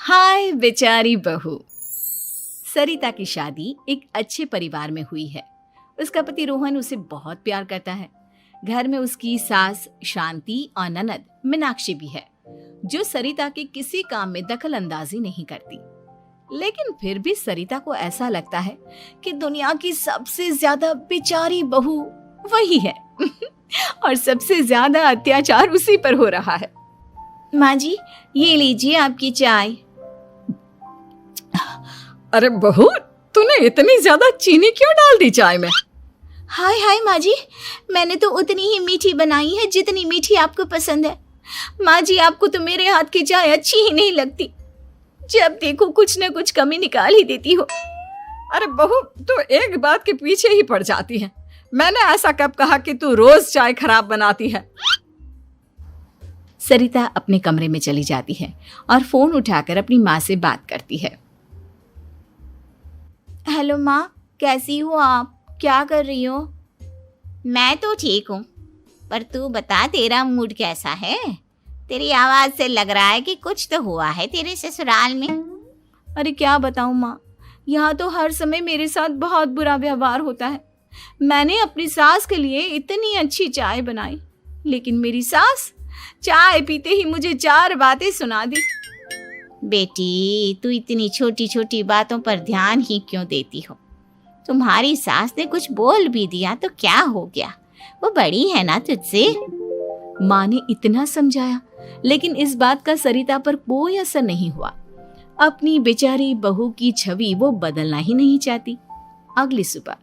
हाय बेचारी बहू। सरिता की शादी एक अच्छे परिवार में हुई है। उसका पति रोहन उसे बहुत प्यार करता है। घर में उसकी सास शांति और ननद मीनाक्षी भी है, जो सरिता के किसी काम में दखल अंदाजी नहीं करती। लेकिन फिर भी सरिता को ऐसा लगता है कि दुनिया की सबसे ज्यादा बेचारी बहू वही है और सबसे ज्यादा अत्याचार उसी पर हो रहा है। माँ जी, ये लीजिए आपकी चाय। अरे बहू, तूने इतनी ज्यादा चीनी क्यों डाल दी चाय में? हाय हाय माँ जी, मैंने तो उतनी ही मीठी बनाई है जितनी मीठी आपको पसंद है। माँ जी, आपको तो मेरे हाथ की चाय अच्छी ही नहीं लगती। जब देखो कुछ न कुछ कमी निकाल ही देती हो। अरे बहू, तू एक बात के पीछे ही पड़ जाती है। मैंने ऐसा कब कहा कि तू रोज चाय खराब बनाती है? सरिता अपने कमरे में चली जाती है और फोन उठाकर अपनी माँ से बात करती है। हेलो माँ, कैसी हो आप? क्या कर रही हो? मैं तो ठीक हूँ, पर तू बता, तेरा मूड कैसा है? तेरी आवाज से लग रहा है कि कुछ तो हुआ है तेरे ससुराल में। अरे क्या बताऊँ माँ, यहाँ तो हर समय मेरे साथ बहुत बुरा व्यवहार होता है। मैंने अपनी सास के लिए इतनी अच्छी चाय बनाई, लेकिन मेरी सास चाय पीते ही मुझे 4 बातें सुना दी। बेटी, तू इतनी छोटी छोटी बातों पर ध्यान ही क्यों देती हो? तुम्हारी सास ने कुछ बोल भी दिया तो क्या हो गया, वो बड़ी है ना तुझसे। माँ ने इतना समझाया, लेकिन इस बात का सरिता पर कोई असर नहीं हुआ। अपनी बेचारी बहू की छवि वो बदलना ही नहीं चाहती। अगली सुबह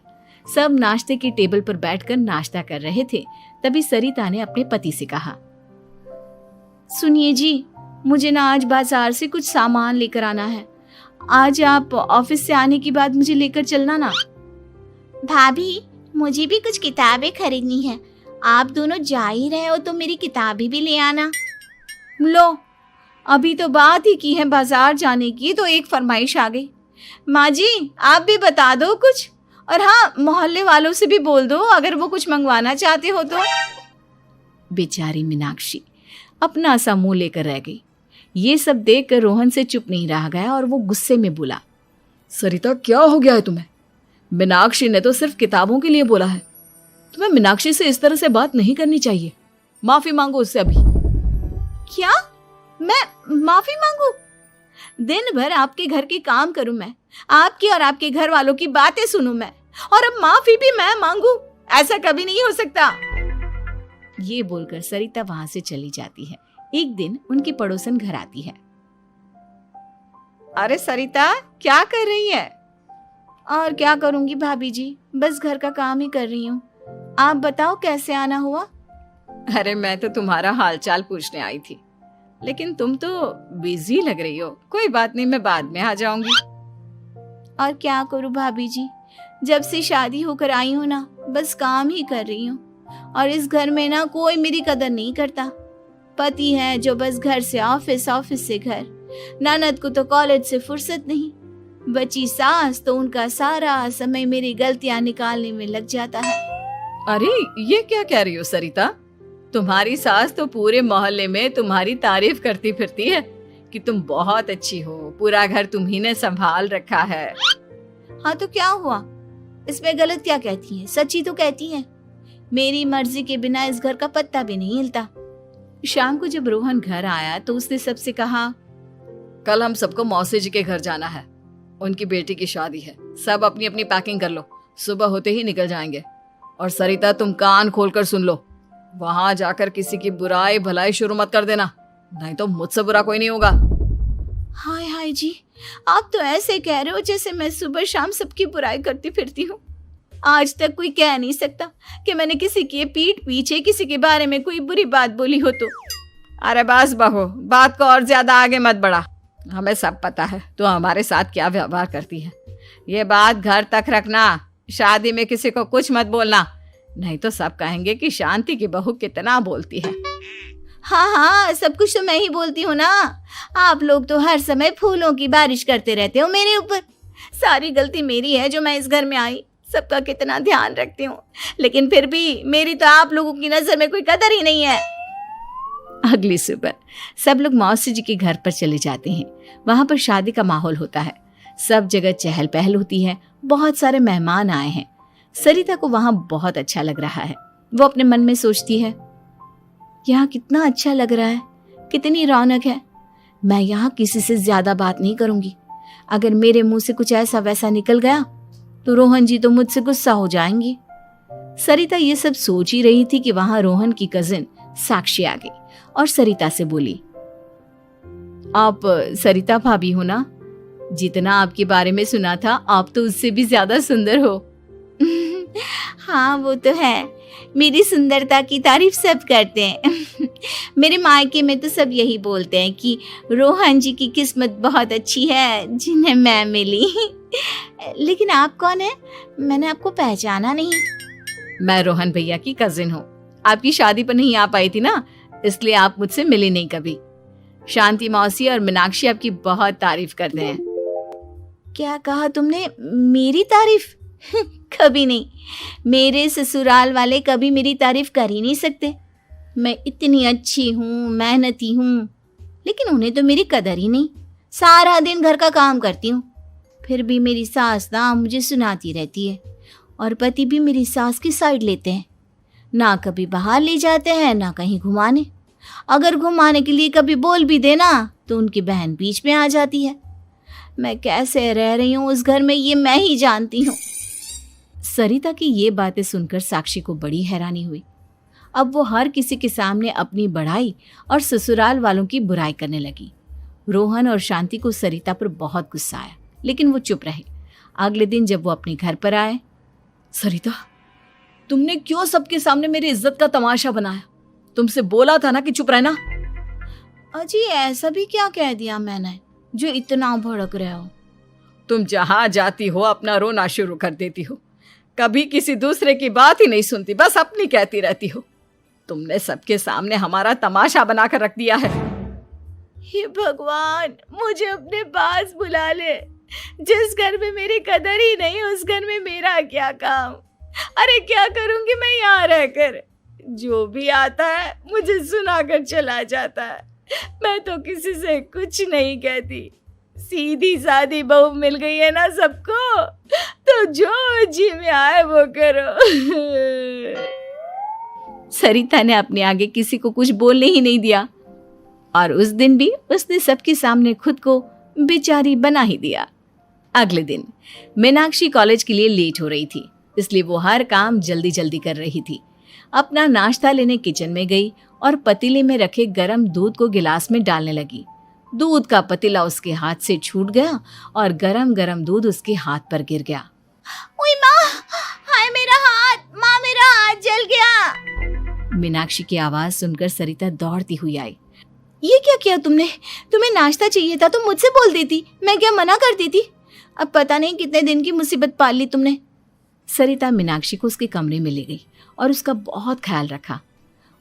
सब नाश्ते के टेबल पर बैठकर नाश्ता कर रहे थे, तभी सरिता ने अपने पति से कहा, सुनिए जी, मुझे ना आज बाजार से कुछ सामान लेकर आना है। आज आप ऑफिस से आने के बाद मुझे लेकर चलना ना। भाभी, मुझे भी कुछ किताबें खरीदनी है। आप दोनों जा ही रहे हो तो मेरी किताबें भी ले आना। लो, अभी तो बात ही की है बाजार जाने की, तो एक फरमाइश आ गई। माँ जी, आप भी बता दो कुछ, और हाँ, मोहल्ले वालों से भी बोल दो अगर वो कुछ मंगवाना चाहते हो तो। बेचारी मीनाक्षी अपना सा मुंह लेकर रह गई। ये सब देखकर रोहन से चुप नहीं रह गया और वो गुस्से में बोला, सरिता, क्या हो गया है तुम्हें? मीनाक्षी ने तो सिर्फ किताबों के लिए बोला है। तुम्हें मीनाक्षी से इस तरह से बात नहीं करनी चाहिए। माफी मांगो उससे अभी। क्या? मैं माफी मांगू? दिन भर आपके घर के काम करूं मैं, आपकी और आपके घर वालों की बातें सुनूं मैं, और अब माफी भी मैं मांगू? ऐसा कभी नहीं हो सकता। ये बोलकर सरिता वहां से चली जाती है। एक दिन उनकी पड़ोसन घर आती है। अरे सरिता, क्या कर रही है? और क्या करूंगी भाभी जी, बस घर का काम ही कर रही हूँ। आप बताओ कैसे आना हुआ? अरे मैं तो तुम्हारा हालचाल पूछने आई थी, लेकिन तुम तो बिजी लग रही हो। कोई बात नहीं, मैं बाद में आ जाऊंगी। और क्या करूं भाभी जी, जब से शादी होकर आई हूँ ना, बस काम ही कर रही हूँ। और इस घर में ना कोई मेरी कदर नहीं करता। पति है जो बस घर से ऑफिस, ऑफिस से घर। ननद को तो कॉलेज से फुर्सत नहीं। बची सास तो उनका सारा समय मेरी गलतियां निकालने में लग जाता है। अरे ये क्या कह रही हो सरिता? तुम्हारी सास तो पूरे मोहल्ले में तुम्हारी तारीफ करती फिरती है कि तुम बहुत अच्छी हो, पूरा घर तुम्ही ने संभाल रखा है। हाँ तो क्या हुआ, इसमें गलत क्या कहती है? सच्ची तो कहती है। मेरी मर्जी के बिना इस घर का पत्ता भी नहीं हिलता। शाम को जब रोहन घर आया तो उसने सबसे कहा, कल हम सबको मौसी जी के घर जाना है। उनकी बेटी की शादी है। सब अपनी अपनी पैकिंग कर लो, सुबह होते ही निकल जाएंगे। और सरिता, तुम कान खोलकर सुन लो, वहां जाकर किसी की बुराई भलाई शुरू मत कर देना, नहीं तो मुझसे बुरा कोई नहीं होगा। हाय हाय जी, आप तो ऐसे कह रहे हो जैसे मैं सुबह शाम सबकी बुराई करती फिरती हूँ। आज तक कोई कह नहीं सकता कि मैंने किसी की पीठ पीछे किसी के बारे में कोई बुरी बात बोली हो तो। अरे बस बहू, बात को और ज्यादा आगे मत बढ़ा। हमें सब पता है तो हमारे साथ क्या व्यवहार करती है। ये बात घर तक रखना, शादी में किसी को कुछ मत बोलना, नहीं तो सब कहेंगे कि शांति की बहू कितना बोलती है। हाँ हाँ, सब कुछ तो मैं ही बोलती हूँ ना। आप लोग तो हर समय फूलों की बारिश करते रहते हो मेरे ऊपर। सारी गलती मेरी है जो मैं इस घर में आई। सबका कितना ध्यान रखती हूँ, लेकिन फिर भी मेरी तो आप लोगों की नजर में कोई कदर ही नहीं है। अगली सुबह सब लोग मौसी जी के घर पर चले जाते हैं। वहां पर शादी का माहौल होता है, सब जगह चहल पहल होती है, बहुत सारे मेहमान आए हैं। सरिता को वहां बहुत अच्छा लग रहा है। वो अपने मन में सोचती है, यहाँ कितना अच्छा लग रहा है, कितनी रौनक है। मैं यहाँ किसी से ज्यादा बात नहीं करूंगी। अगर मेरे मुंह से कुछ ऐसा वैसा निकल गया तो रोहन जी तो मुझसे गुस्सा हो जाएंगी। सरिता ये सब सोच ही रही थी कि वहां रोहन की कजिन साक्षी आ गई और सरिता से बोली, आप सरिता भाभी हो ना? जितना आपके बारे में सुना था, आप तो उससे भी ज्यादा सुंदर हो। हाँ वो तो है, मेरी सुंदरता की तारीफ सब करते हैं। मेरे मायके में तो सब यही बोलते हैं कि रोहन जी की किस्मत बहुत अच्छी है जिन्हें मैं मिली। लेकिन आप कौन है? मैंने आपको पहचाना नहीं। मैं रोहन भैया की कजिन हूँ। आपकी शादी पर नहीं आ पाई थी ना, इसलिए आप मुझसे मिली नहीं कभी। शांति मौसी और मीनाक्षी आपकी बहुत तारीफ करते हैं। क्या कहा तुमने? मेरी तारीफ? कभी नहीं। मेरे ससुराल वाले कभी मेरी तारीफ कर ही नहीं सकते। मैं इतनी अच्छी हूँ, मेहनती हूँ, लेकिन उन्हें तो मेरी कदर ही नहीं। सारा दिन घर का काम करती हूँ, फिर भी मेरी सास ना मुझे सुनाती रहती है, और पति भी मेरी सास की साइड लेते हैं। ना कभी बाहर ले जाते हैं, ना कहीं घुमाने। अगर घुमाने के लिए कभी बोल भी देना तो उनकी बहन बीच में आ जाती है। मैं कैसे रह रही हूँ उस घर में, ये मैं ही जानती हूँ। सरिता की ये बातें सुनकर साक्षी को बड़ी हैरानी हुई। अब वो हर किसी के सामने अपनी बढ़ाई और ससुराल वालों की बुराई करने लगी। रोहन और शांति को सरिता पर बहुत गुस्सा आया, लेकिन वो चुप रहे। अगले दिन जब वो अपने घर पर आए, सरिता, तुमने क्यों सबके सामने मेरी इज्जत का तमाशा बनाया? तुमसे बोला था ना कि चुप रहना। अजी ऐसा भी क्या कह दिया मैंने जो इतना भड़क रहे हो? तुम जहां जाती हो अपना रोना शुरू कर देती हो, कभी किसी दूसरे की बात ही नहीं सुनती, बस अपनी कहती रहती हो। तुमने सबके सामने हमारा तमाशा बनाकर रख दिया है। हे भगवान, मुझे अपने पास बुला ले। जिस घर में मेरी कदर ही नहीं, उस घर में मेरा क्या काम? अरे क्या करूंगी मैं यहाँ रहकर? जो भी आता है मुझे सुनाकर चला जाता है। मैं तो किसी से कुछ नहीं कहती। सीधी सादी बहू मिल गई है ना सबको, तो जो जी में आए वो करो। सरिता ने अपने आगे किसी को कुछ बोलने ही नहीं दिया, और उस दिन भी उसने सबके सामने खुद को बेचारी बना ही दिया। अगले दिन मीनाक्षी कॉलेज के लिए लेट हो रही थी, इसलिए वो हर काम जल्दी जल्दी कर रही थी। अपना नाश्ता लेने किचन में गई और पतीले में रखे गरम दूध को गिलास में डालने लगी। दूध का पतीला उसके हाथ से छूट गया और गरम गरम दूध उसके हाथ पर गिर गया। ओए माँ, हाय मेरा हाथ, माँ मेरा हाथ जल गया। मीनाक्षी की आवाज सुनकर सरिता दौड़ती हुई आई। ये क्या किया तुमने? तुम्हें नाश्ता चाहिए था तो मुझसे बोल देती, मैं क्या मना करती थी? अब पता नहीं कितने दिन की मुसीबत पाल ली तुमने। सरिता मीनाक्षी को उसके कमरे में ले गई और उसका बहुत ख्याल रखा।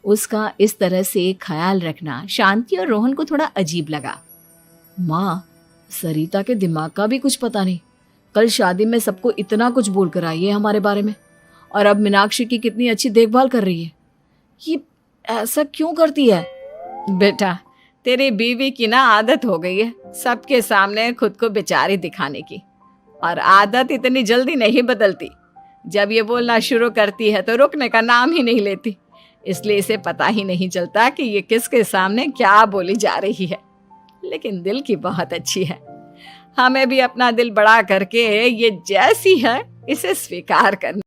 उसका इस तरह से ख्याल रखना शांति और रोहन को थोड़ा अजीब लगा। माँ, सरिता के दिमाग का भी कुछ पता नहीं। कल शादी में सबको इतना कुछ बोल कर आई है हमारे बारे में, और अब मीनाक्षी की कितनी अच्छी देखभाल कर रही है। ये ऐसा क्यों करती है? बेटा, तेरी बीवी की ना आदत हो गई है सबके सामने खुद को बेचारी दिखाने की, और आदत इतनी जल्दी नहीं बदलती। जब ये बोलना शुरू करती है तो रुकने का नाम ही नहीं लेती, इसलिए इसे पता ही नहीं चलता कि ये किसके सामने क्या बोली जा रही है। लेकिन दिल की बहुत अच्छी है। हमें भी अपना दिल बड़ा करके ये जैसी है इसे स्वीकार करना